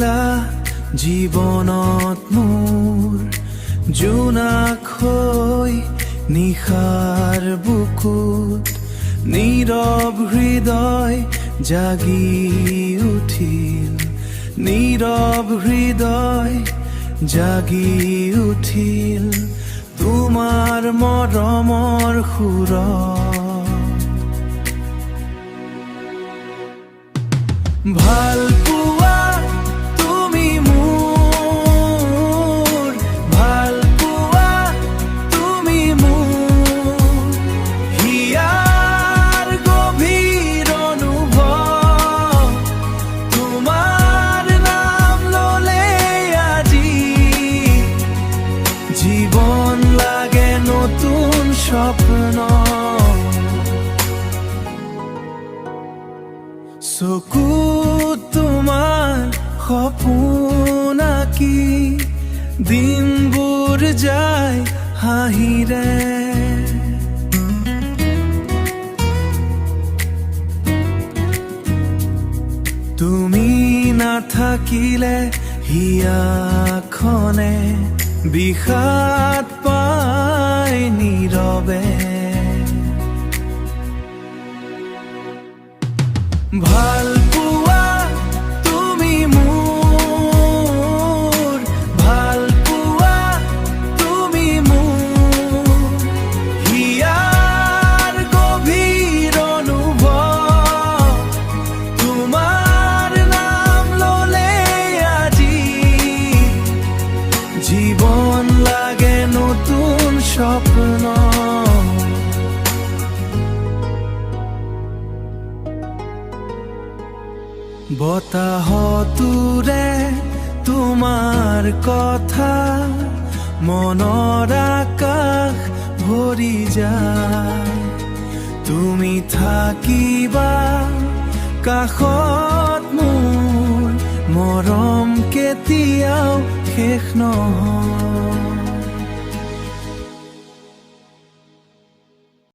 দিলা জীৱনত মোৰ জোনাক হৈ নিশাৰ বুকুত নীৰৱ হৃদয় জাগি উঠিল নীৰৱ হৃদয় জাগি উঠিল তোমাৰ মৰমৰ সুৰত ভাল পোৱা তুমি মোৰ ভাল পোৱা তুমি মোৰ হিয়াৰ গভীৰ অনুভৱ তোমাৰ নাম ললে আজি জীৱন লাগে নতুন স্বপ্ন চকুত তোমাৰ সপোন আঁকি দিনবোৰ যায় হাঁহিৰে তুমি নাথাকিলে হিয়াখনে বিষাদ পায় নীৰৱে ভাল পোৱা তুমি মোৰ ভাল পোৱা তুমি মোৰ হিয়াৰ গভীৰ অনুভৱ তোমাৰ নাম ললে আজি জীৱন লাগে নতুন স্বপ্ন বতাহতোৰে তোমাৰ কথা মনৰ আকাশ ভৰি যায় তুমি থাকিবা কাষত মোৰ মৰম কেতিয়াও শেষ নহয়